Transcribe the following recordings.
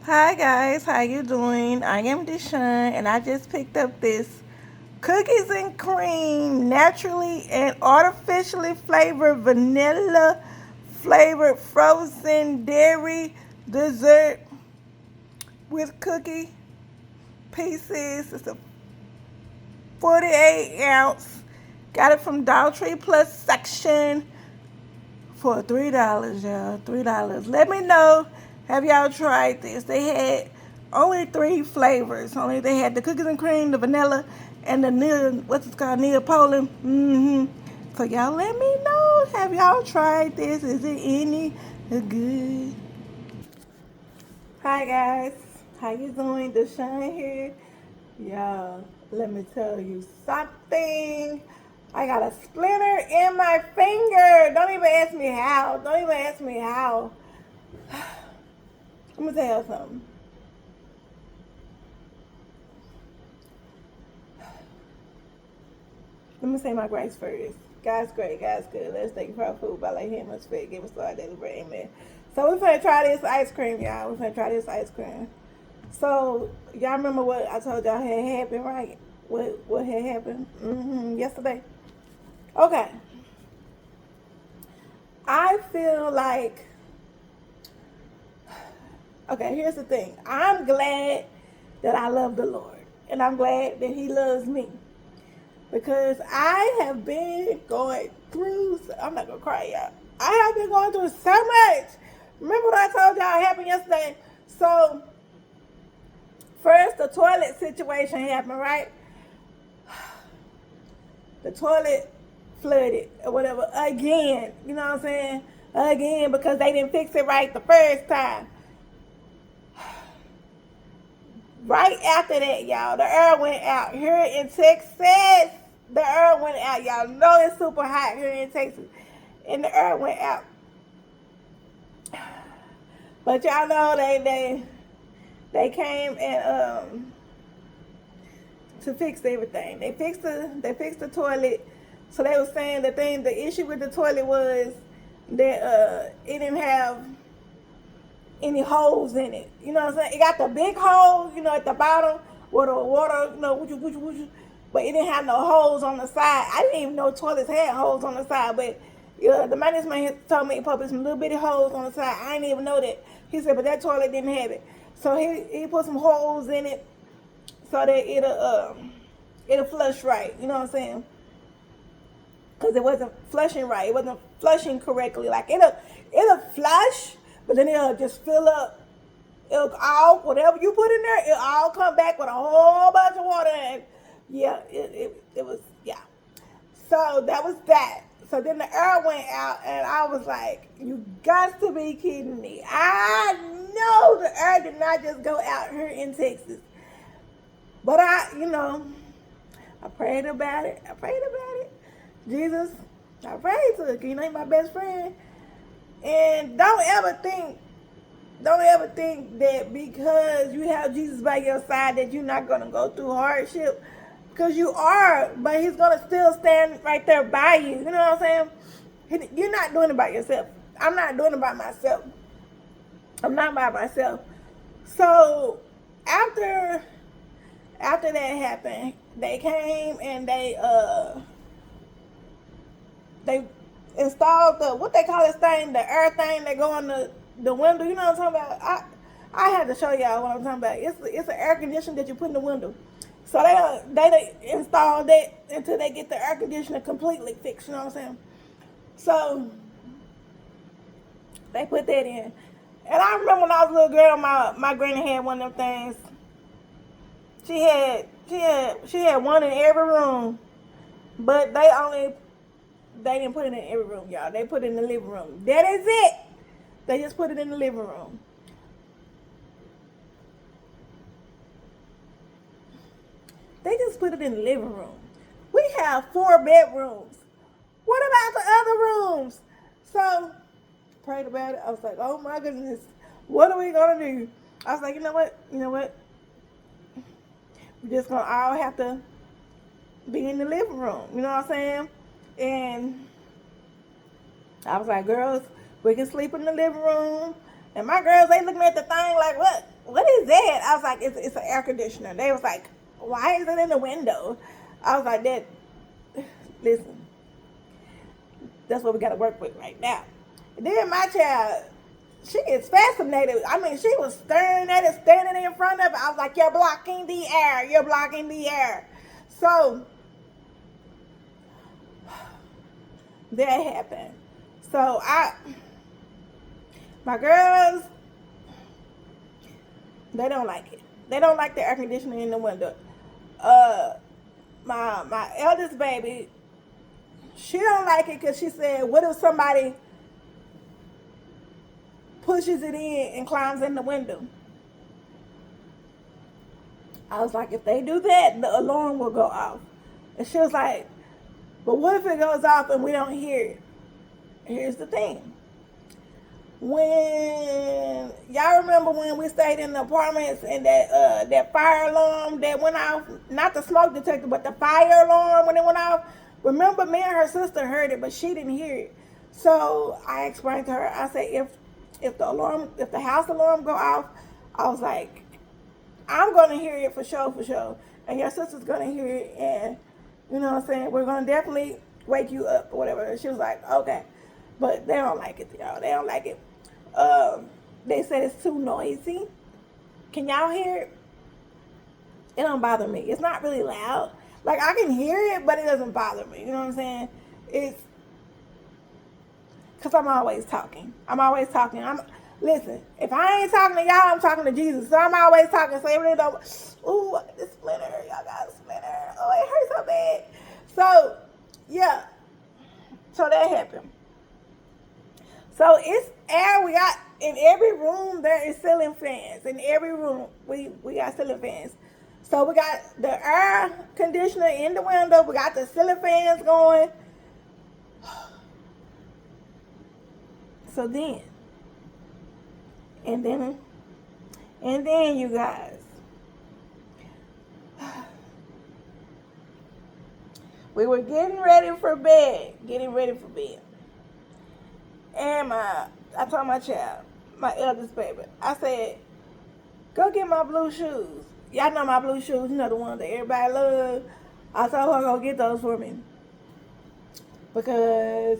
Hi guys, how you doing? I am Deshawn and I just picked up this cookies and cream naturally and artificially flavored vanilla flavored frozen dairy dessert with cookie pieces. It's a 48 ounce. Got it from Dollar Tree Plus section for $3, y'all. $3. Let me know. Have y'all tried this? They had only three flavors. Only they had the cookies and cream, the vanilla, and the what's it called, Neapolitan. So y'all let me know. Have y'all tried this? Is it any good? Hi guys, how you doing? Deshawn here. Y'all, let me tell you something. I got a splinter in my finger. Don't even ask me how. Don't even ask me how. Let me tell you something. Let me say my grace first. God's great, God's good. Let's thank you for our food by like him, much faith, give us our daily bread. Amen. So we're finna try this ice cream, y'all. We're finna try this ice cream. So y'all remember what I told y'all had happened, right? What had happened yesterday? Okay. I feel like, okay, here's the thing. I'm glad that I love the Lord, and I'm glad that He loves me, because I have been going through. I'm not gonna cry, y'all. I have been going through so much. Remember what I told y'all happened yesterday? So first, the toilet situation happened, right? The toilet flooded or whatever again. You know what I'm saying? Again, because they didn't fix it right the first time. Right after that, y'all, the air went out here in Texas. The air went out. Y'all know it's super hot here in Texas, and the air went out. But y'all know they came and to fix everything. They fixed the toilet. So they were saying the issue with the toilet was that it didn't have any holes in it. You know what I'm saying? It got the big hole, at the bottom where the water, but it didn't have no holes on the side. I didn't even know toilets had holes on the side, but the maintenance man told me he put some little bitty holes on the side. I didn't even know that. He said, but that toilet didn't have it. So he put some holes in it so that it'll flush right. You know what I'm saying? Because it wasn't flushing right. It wasn't flushing correctly. Like it'll flush, but then it'll just fill up. It'll all whatever you put in there, it'll all come back with a whole bunch of water. And yeah, it was yeah. So that was that. So then the air went out, and I was like, "You got to be kidding me!" I know the air did not just go out here in Texas, but I prayed about it. I prayed about it. Jesus, I prayed to it. You know, He's my best friend. And don't ever think that because you have Jesus by your side that you're not gonna go through hardship. Because you are, but He's gonna still stand right there by you. You know what I'm saying? You're not doing it by yourself. I'm not doing it by myself. I'm not by myself. So after after that happened, they came and they installed the what they call this thing, the air thing that go on the window. You know what I'm talking about? I had to show y'all what I'm talking about. It's an air conditioner that you put in the window. So they install that until they get the air conditioner completely fixed. You know what I'm saying? So they put that in. And I remember when I was a little girl, my granny had one of them things. She had one in every room, but they didn't put it in every room, y'all. They put it in the living room. That is it. They just put it in the living room. They just put it in the living room. We have 4 bedrooms. What about the other rooms? So, prayed about it. I was like, oh my goodness, what are we gonna do? I was like, you know what? We're just gonna all have to be in the living room. You know what I'm saying? And I was like, girls, we can sleep in the living room. And my girls, they looking at the thing like, what? what is that? I was like, it's an air conditioner. They was like, why is it in the window? I was like, that, listen, that's what we got to work with right now. And then my child, she gets fascinated. I mean, she was staring at it, standing in front of it. I was like, you're blocking the air. You're blocking the air. So that happened. So my girls, they don't like it. They don't like the air conditioning in the window. My eldest baby, she don't like it because she said, what if somebody pushes it in and climbs in the window? I was like, if they do that, the alarm will go off. And she was like, but what if it goes off and we don't hear it? Here's the thing. When y'all remember when we stayed in the apartments and that fire alarm that went off, not the smoke detector, but the fire alarm when it went off, remember me and her sister heard it, but she didn't hear it. So I explained to her, I said, if the house alarm go off, I was like, I'm gonna hear it for sure, and your sister's gonna hear it, and you know what I'm saying, we're gonna definitely wake you up or whatever. And she was like, okay. But they don't like it, y'all. They don't like it. They said it's too noisy. Can y'all hear it? It don't bother me. It's not really loud. Like, I can hear it, but it doesn't bother me. You know what I'm saying? It's because I'm always talking. Listen, if I ain't talking to y'all, I'm talking to Jesus. So I'm always talking. So it really don't. Ooh, I got this splinter. Y'all got a splinter. Oh, it hurts so bad. So, yeah. So that happened. So it's air. We got in every room there is ceiling fans. In every room we got ceiling fans. So we got the air conditioner in the window. We got the ceiling fans going. So then, and then you guys, we were getting ready for bed. And I told my child, my eldest baby, I said, go get my blue shoes. Y'all know my blue shoes, you know the ones that everybody loves. I told her, go get those for me. Because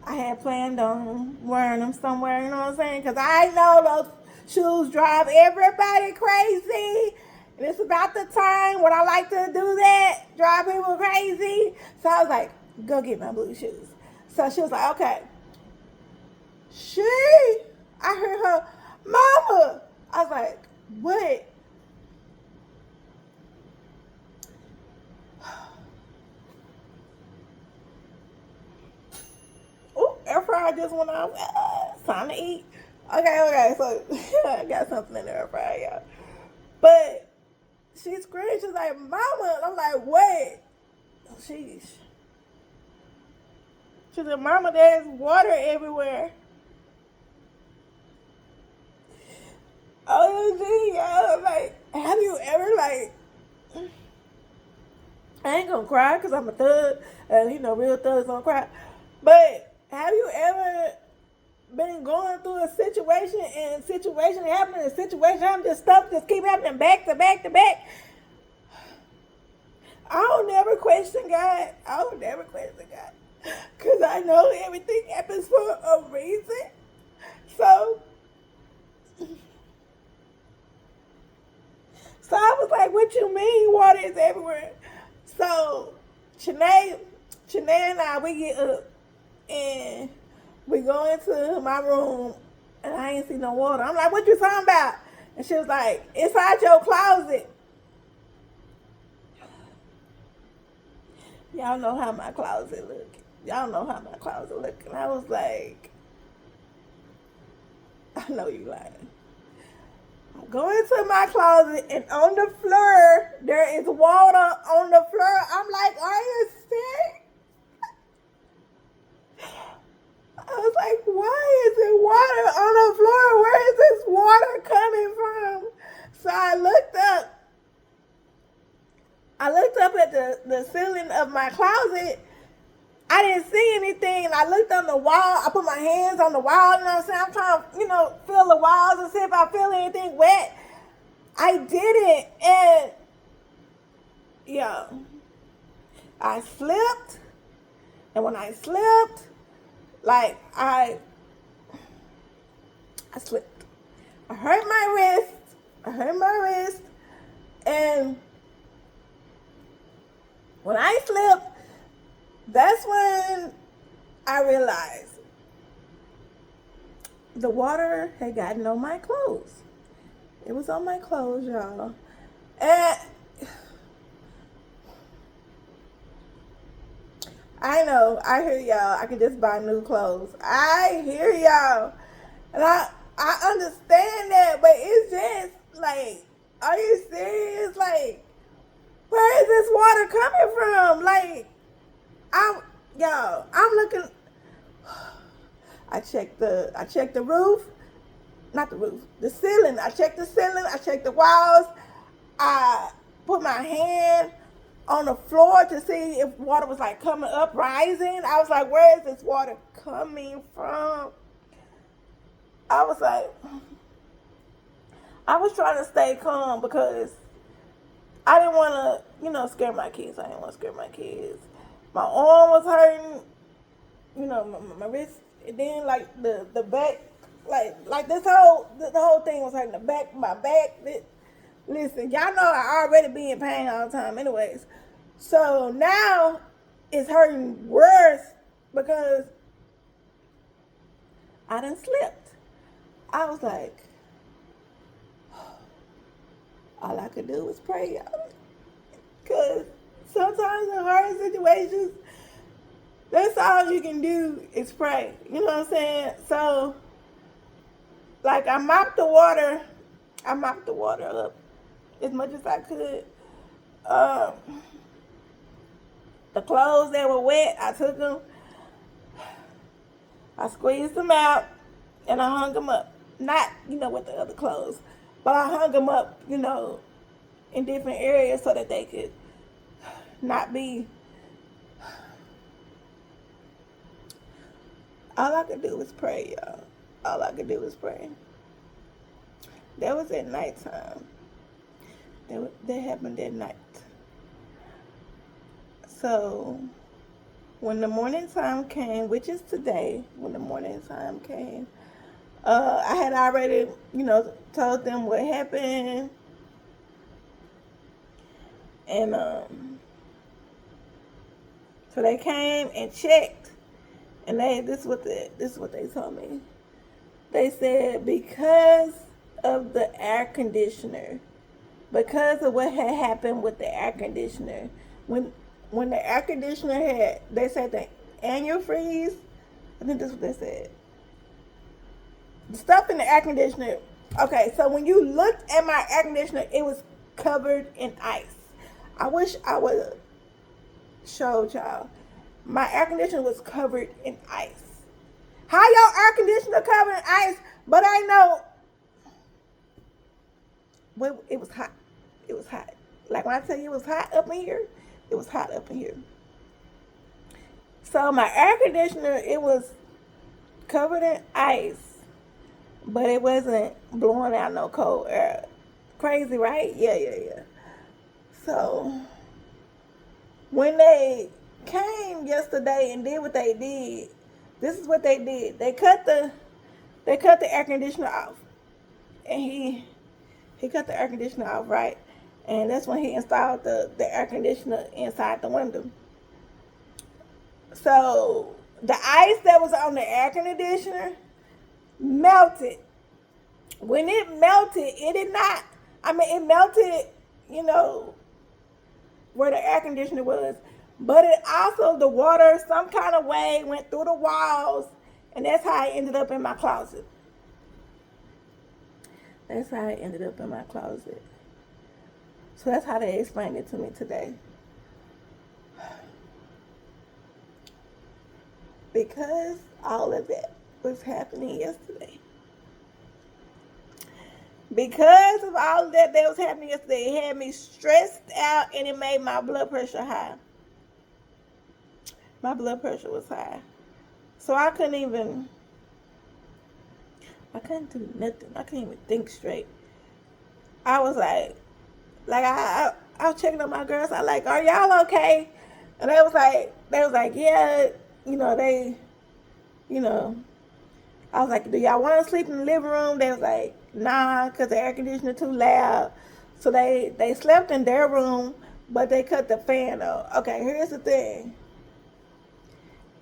I had planned on wearing them somewhere, you know what I'm saying? Because I know those shoes drive everybody crazy. And it's about the time when I like to do that, drive people crazy. So I was like, go get my blue shoes. So she was like, okay. I heard her, Mama. I was like, what? Oh, air fryer just went off. It's time to eat. Okay. So I got something in the air fryer, y'all. But she screamed. She's like, Mama. And I'm like, what? Sheesh. She said, Mama, there's water everywhere. OMG, y'all. Like, have you ever, like, I ain't gonna cry because I'm a thug, and you know, real thugs don't cry. But have you ever been going through a situation and situation happening, just stuff just keep happening back to back to back? I don't never question God. Because I know everything happens for a reason. So I was like, what you mean water is everywhere? So Shanae and I, we get up and we go into my room and I ain't see no water. I'm like, what you talking about? And she was like, inside your closet. Y'all know how my closet look. And I was like, I know you lying. I go into my closet and on the floor, there is water on the floor. I'm like, are you sick? I was like, why is it water on the floor? Where is this water coming from? So I looked up at the ceiling of my closet. I didn't see anything. And I looked on the wall. I put my hands on the wall, you know what I'm saying? I'm trying to, feel the walls and see if I feel anything wet. I didn't. And yeah, I slipped. And when I slipped, like I slipped. I hurt my wrist. I hurt my wrist. And when I slipped, that's when I realized the water had gotten on my clothes. It was on my clothes, y'all. And I know, I hear y'all. I can just buy new clothes. I hear y'all. And I understand that, but it's just like, are you serious? Like, where is this water coming from? Like, I'm looking. I checked the roof, not the roof, the ceiling. I checked the ceiling. I checked the walls. I put my hand on the floor to see if water was like coming up, rising. I was like, where is this water coming from? I was like, I was trying to stay calm because I didn't want to, scare my kids. I didn't want to scare my kids. My arm was hurting, my wrist, and then like the back, like the whole thing was hurting. The back, my back. Listen, y'all know I already be in pain all the time, anyways. So now it's hurting worse because I done slipped. I was like, all I could do was pray, y'all. Because sometimes in hard situations, that's all you can do is pray. You know what I'm saying? So, like, I mopped the water up as much as I could. The clothes that were wet, I took them, I squeezed them out, and I hung them up. Not, with the other clothes, but I hung them up, in different areas so that they could not be. All I could do was pray, y'all. All I could do was pray. That was at nighttime. That happened at night. So, when the morning time came, which is today, when the morning time came, I had already, told them what happened. And so they came and checked. And this is what they told me. They said because of the air conditioner, because of what had happened with the air conditioner, when the air conditioner they said the antifreeze, I think that's what they said. The stuff in the air conditioner, okay, so when you looked at my air conditioner, it was covered in ice. I wish I would have showed y'all. My air conditioner was covered in ice. How your air conditioner covered in ice? But I know, well, it was hot. It was hot. Like when I tell you it was hot up in here, it was hot up in here. So my air conditioner, it was covered in ice, but it wasn't blowing out no cold air. Crazy, right? Yeah. So when they came yesterday and did what they did, this is what they did. They cut the air conditioner off, and he cut the air conditioner off, right? And that's when he installed the air conditioner inside the window. So the ice that was on the air conditioner melted. When it melted, it did not. It melted, where the air conditioner was. But it also, the water, some kind of way, went through the walls. And that's how it ended up in my closet. That's how it ended up in my closet. So that's how they explained it to me today. Because all of that was happening yesterday. Because of all of that was happening yesterday, it had me stressed out and it made my blood pressure high. My blood pressure was high. So I couldn't do nothing. I couldn't even think straight. I was I was checking on my girls. I like, are y'all okay? And they was like, yeah, you know, you know, I was like, do y'all want to sleep in the living room? They was like, nah, because the air conditioner too loud. So they slept in their room, but they cut the fan on. Okay, here's the thing.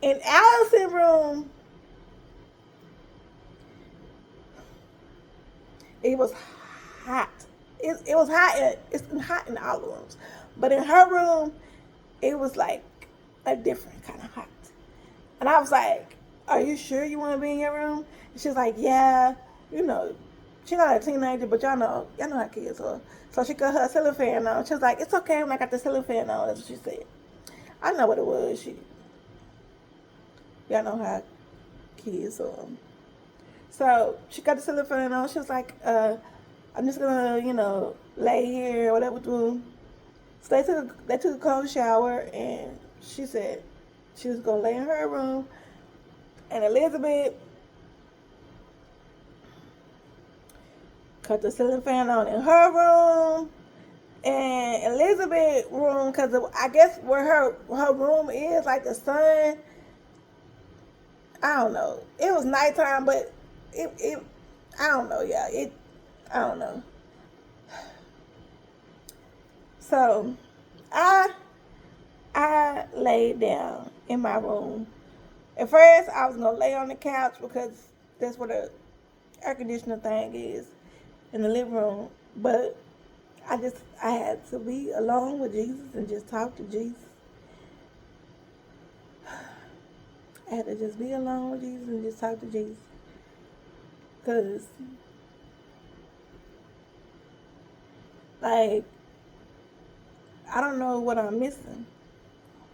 In Allison's room, it was hot. It was hot. It's hot in all the rooms, but in her room, it was like a different kind of hot. And I was like, are you sure you want to be in your room? And she was like, yeah, you know, she's not a teenager, but y'all know how kids are. So she got her ceiling fan on. She was like, it's okay when I got the ceiling fan on. That's what she said. I know what it was. Y'all know how kids are. So she got the ceiling fan on. She was like, I'm just gonna, lay here or whatever do. So they took a cold shower, and she said she was gonna lay in her room. And Elizabeth cut the ceiling fan on in her room, and Elizabeth's room, because I guess where her room is, like the sun, I don't know. It was nighttime, but it I don't know, yeah. I don't know. So I laid down in my room. At first, I was gonna lay on the couch because that's where the air conditioner thing is in the living room. But I had to be alone with Jesus and just talk to Jesus. I had to just be alone with Jesus and just talk to Jesus. Because, like, I don't know what I'm missing.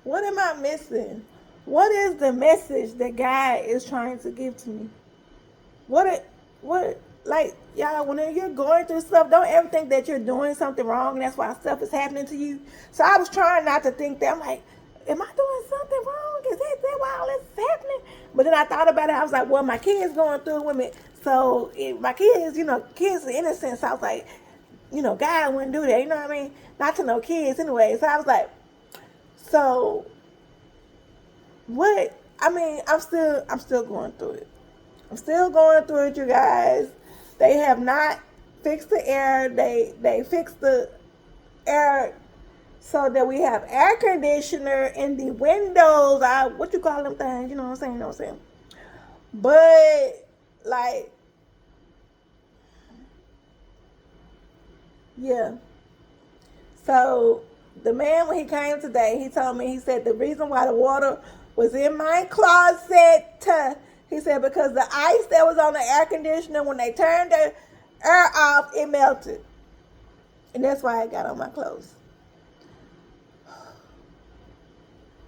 What am I missing? What is the message that God is trying to give to me? Like, y'all, when you're going through stuff, don't ever think that you're doing something wrong and that's why stuff is happening to you. So I was trying not to think that. I'm like, am I doing something wrong? Is that why all this is happening? But then I thought about it. I was like, well, my kids going through it with me. So my kids, kids are innocent. So I was like, God wouldn't do that. You know what I mean? Not to no kids anyway. So I was like, so what? I mean, I'm still going through it. I'm still going through it, you guys. They have not fixed the air. They fixed the air so that we have air conditioner in the windows. What you call them things? You know what I'm saying? You know what I'm saying? But like, yeah. So the man, when he came today, he told me, he said the reason why the water was in my closet, he said because the ice that was on the air conditioner, when they turned the air off, it melted. And that's why I got on my clothes.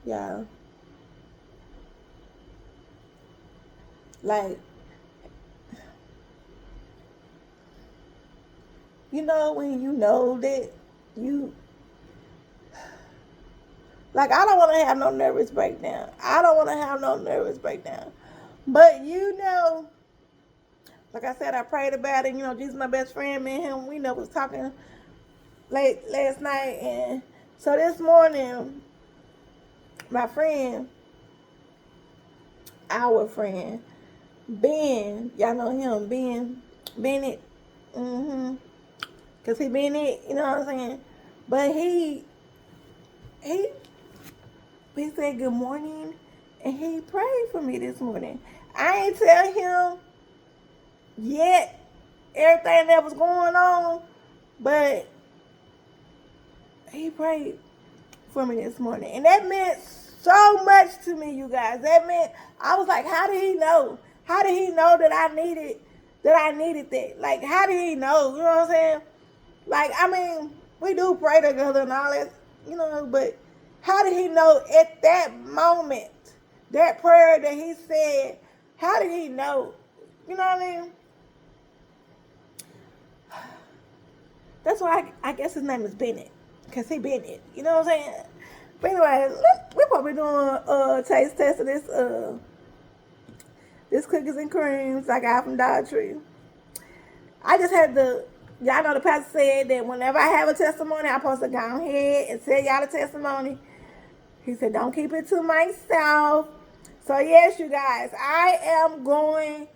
Yeah. Like, when you know that you, like, I don't want to have no nervous breakdown. I don't want to have no nervous breakdown. But like I said, I prayed about it. Jesus, my best friend, me and him, was talking late last night. And so this morning, my friend, our friend, Ben, y'all know him, Ben Bennett. Because he Bennett, you know what I'm saying? But he said good morning, and he prayed for me this morning. I ain't tell him yet everything that was going on, but he prayed for me this morning, and that meant so much to me, you guys. That meant, I was like, how did he know? How did he know that I needed that? Like, how did he know? You know what I'm saying? Like, I mean, we do pray together and all that, but how did he know at that moment, that prayer that he said, how did he know? You know what I mean? That's why I guess his name is Bennett, because he Bennett. You know what I'm saying? But anyway, we're probably doing a taste test of this cookies and creams I got from Dollar Tree. I just had to Y'all know the pastor said that whenever I have a testimony, I'm supposed to go ahead and tell y'all the testimony. He said, don't keep it to myself. So, yes, you guys, I am going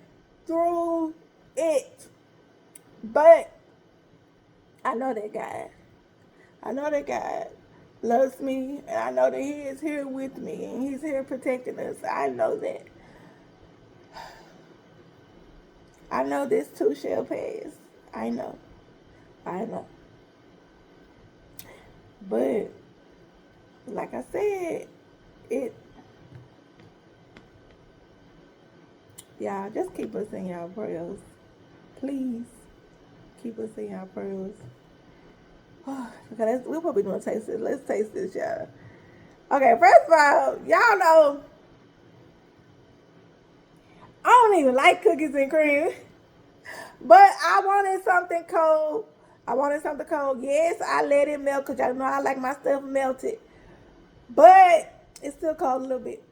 through it. But I know that God. I know that God loves me, and I know that He is here with me, and He's here protecting us. I know that. I know this too shall pass. I know. I know. But, like I said, y'all, just keep us in y'all prayers. Please keep us in y'all prayers. Okay, we'll probably gonna taste it. Let's taste this, y'all. Okay, first of all, y'all know I don't even like cookies and cream, but I wanted something cold. I wanted something cold. Yes, I let it melt because y'all know I like my stuff melted, but it's still cold a little bit.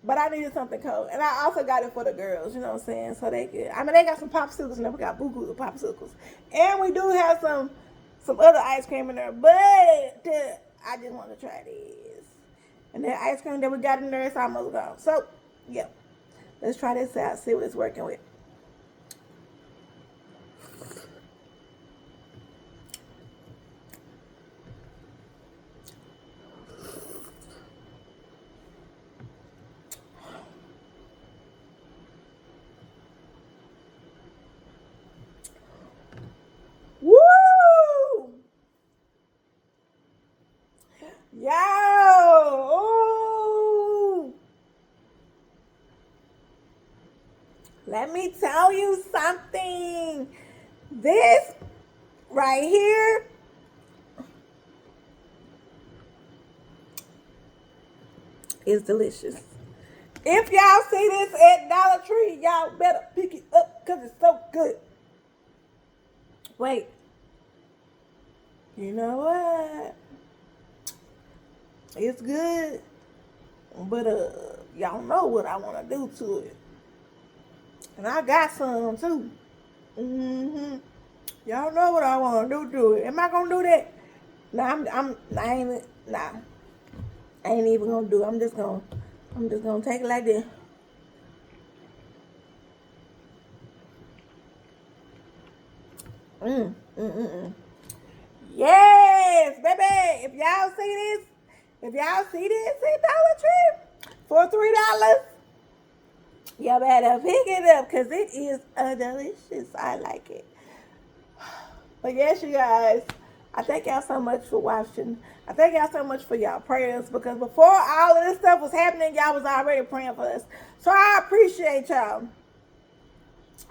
But I needed something cold, and I also got it for the girls. You know what I'm saying? So they could. I mean, they got some popsicles, and then we got boo of popsicles, and we do have some other ice cream in there. But I just want to try this, and the ice cream that we got in there is almost gone. So yeah, let's try this out. See what it's working with. Woo! Yo! Ooh! Let me tell you something. This right here is delicious. If y'all see this at Dollar Tree, y'all better pick it up because it's so good. Wait. You know what? It's good. But y'all know what I want to do to it. And I got some too. Mm-hmm. Y'all know what I want to do to it. Am I gonna do that? Nah, I ain't even gonna do it. I'm just gonna take it like this. Yes, baby. If y'all see this at Dollar Tree for $3, you better pick it up because it is delicious. I like it. But yes, you guys, I thank y'all so much for watching. I thank y'all so much for y'all prayers because before all of this stuff was happening, y'all was already praying for us. So I appreciate y'all.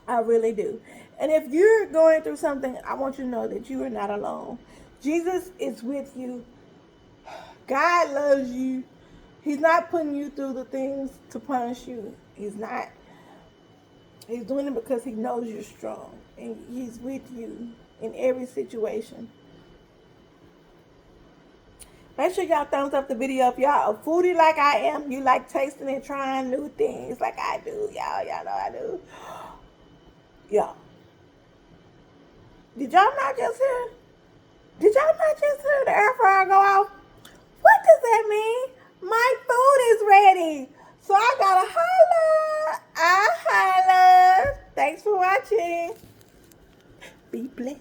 I really do. And if you're going through something, I want you to know that you are not alone. Jesus is with you. God loves you. He's not putting you through the things to punish you. He's not. He's doing it because he knows you're strong. And he's with you in every situation. Make sure y'all thumbs up the video. If y'all a foodie like I am, you like tasting and trying new things like I do. Y'all know I do. Y'all. Did y'all not just hear? Did y'all not just hear the air fryer go off? What does that mean? My food is ready. So I gotta holler. I holler. Thanks for watching. Be blessed.